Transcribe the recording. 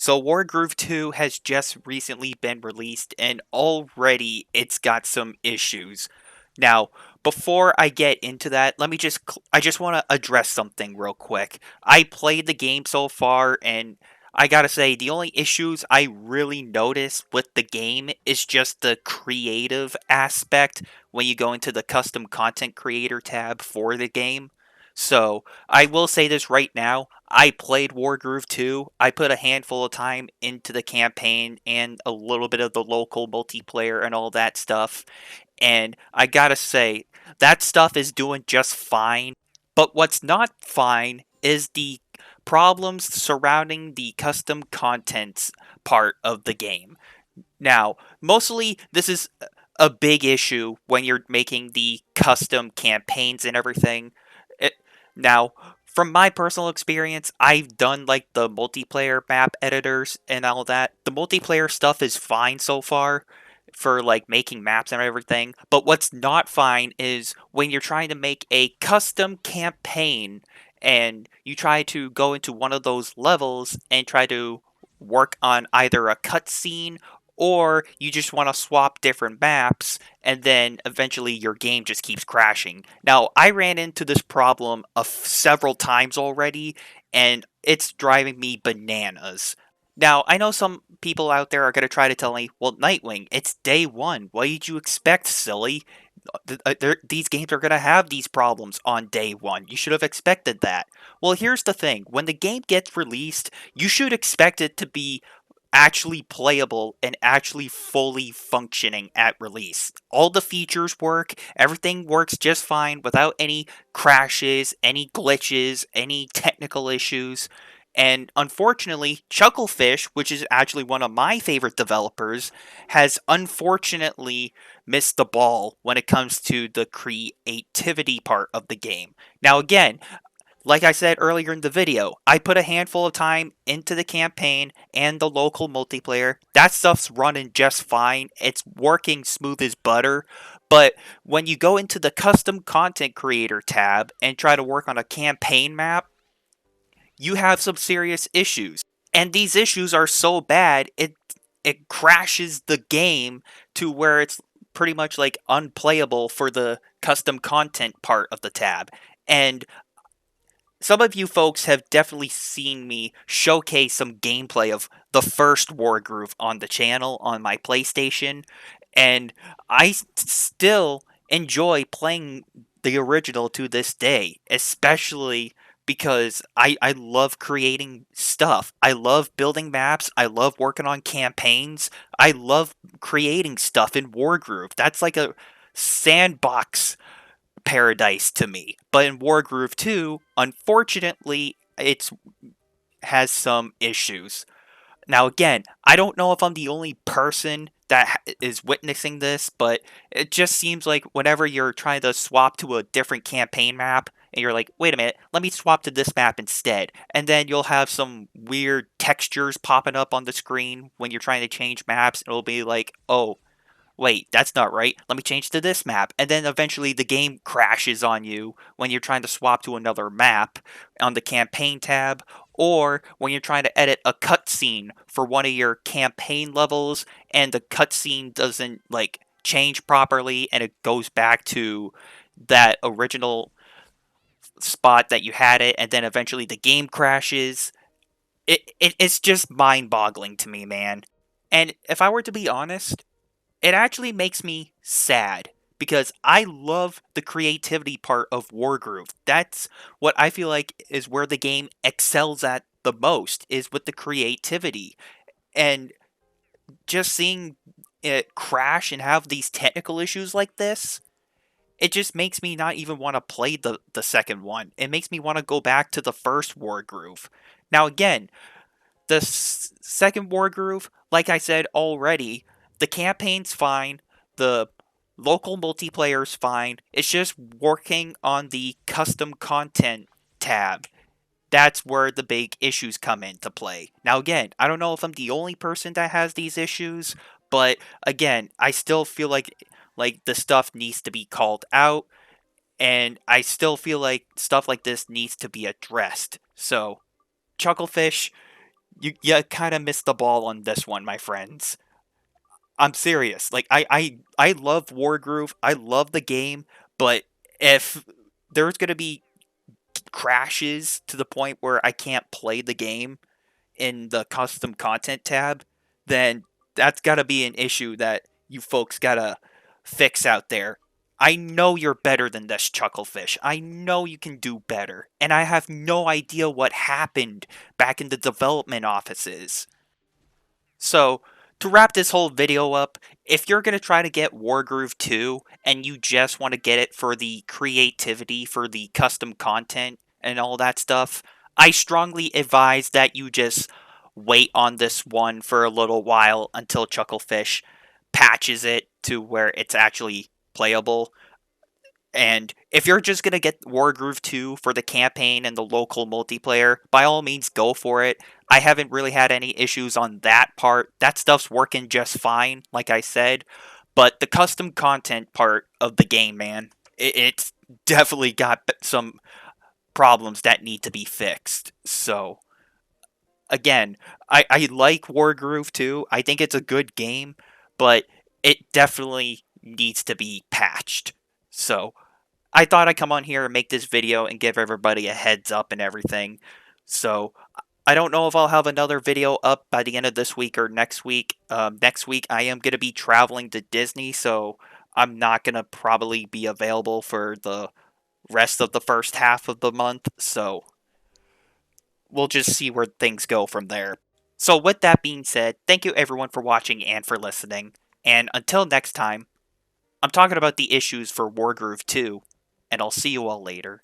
So Wargroove 2 has just recently been released and already it's got some issues. Now, before I get into that, I just want to address something real quick. I played the game so far and I got to say the only issues I really notice with the game is just the creative aspect when you go into the custom content creator tab for the game. So, I will say this right now. I played Wargroove 2. I put a handful of time into the campaign and a little bit of the local multiplayer and all that stuff. And I gotta say, that stuff is doing just fine. But what's not fine is the problems surrounding the custom contents part of the game. Now, mostly this is a big issue when you're making the custom campaigns and everything. It, now, from my personal experience, I've done like the multiplayer map editors and all that. The multiplayer stuff is fine so far for like making maps and everything. But what's not fine is when you're trying to make a custom campaign and you try to go into one of those levels and try to work on either a cutscene or you just want to swap different maps and then eventually your game just keeps crashing. Now, I ran into this problem several times already and it's driving me bananas. Now, I know some people out there are going to try to tell me, well, Nightwing, it's day one. What did you expect, silly? These games are going to have these problems on day one. You should have expected that. Well, here's the thing. When the game gets released, you should expect it to be actually playable and actually fully functioning at release. All the features work, everything works just fine without any crashes, any glitches, any technical issues. And unfortunately, Chucklefish, which is actually one of my favorite developers, has unfortunately missed the ball when it comes to the creativity part of the game. Now, again, like I said earlier in the video, I put a handful of time into the campaign and the local multiplayer. That stuff's running just fine. It's working smooth as butter. But when you go into the custom content creator tab and try to work on a campaign map, you have some serious issues. And these issues are so bad, it crashes the game to where it's pretty much like unplayable for the custom content part of the tab. And some of you folks have definitely seen me showcase some gameplay of the first Wargroove on the channel on my PlayStation, and still enjoy playing the original to this day, especially because I love creating stuff. I love building maps. I love working on campaigns. I love creating stuff in Wargroove. That's like a sandbox paradise to me. But in Wargroove 2, unfortunately, it has some issues. Now, again, I don't know if I'm the only person that is witnessing this, but it just seems like whenever you're trying to swap to a different campaign map, and you're like, wait a minute, let me swap to this map instead. And then you'll have some weird textures popping up on the screen when you're trying to change maps. It'll be like, oh, wait, that's not right. Let me change to this map. And then eventually the game crashes on you when you're trying to swap to another map on the campaign tab, or when you're trying to edit a cutscene for one of your campaign levels and the cutscene doesn't like change properly and it goes back to that original spot that you had it and then eventually the game crashes. It's just mind-boggling to me, man. And if I were to be honest, it actually makes me sad because I love the creativity part of Wargroove. That's what I feel like is where the game excels at the most is with the creativity. And just seeing it crash and have these technical issues like this, it just makes me not even want to play the second one. It makes me want to go back to the first Wargroove. Now again, the second Wargroove, like I said already, the campaign's fine, the local multiplayer's fine. It's just working on the custom content tab. That's where the big issues come into play. Now again, I don't know if I'm the only person that has these issues, but again, I still feel like the stuff needs to be called out and I still feel like stuff like this needs to be addressed. So, Chucklefish, you kind of missed the ball on this one, my friends. I'm serious. Like I love Wargroove. I love the game, but if there's gonna be crashes to the point where I can't play the game in the custom content tab, then that's got to be an issue that you folks got to fix out there. I know you're better than this, Chucklefish. I know you can do better. And I have no idea what happened back in the development offices. So, to wrap this whole video up, if you're going to try to get Wargroove 2 and you just want to get it for the creativity, for the custom content and all that stuff, I strongly advise that you just wait on this one for a little while until Chucklefish patches it to where it's actually playable. And if you're just going to get Wargroove 2 for the campaign and the local multiplayer, by all means go for it. I haven't really had any issues on that part. That stuff's working just fine, like I said. But the custom content part of the game, man, it's definitely got some problems that need to be fixed. So, again, I like Wargroove 2. I think it's a good game, but it definitely needs to be patched. So, I thought I'd come on here and make this video and give everybody a heads up and everything. So, I don't know if I'll have another video up by the end of this week or next week. Next week, I am going to be traveling to Disney, so I'm not going to probably be available for the rest of the first half of the month. So, we'll just see where things go from there. So, with that being said, thank you everyone for watching and for listening. And until next time, I'm talking about the issues for Wargroove 2, and I'll see you all later.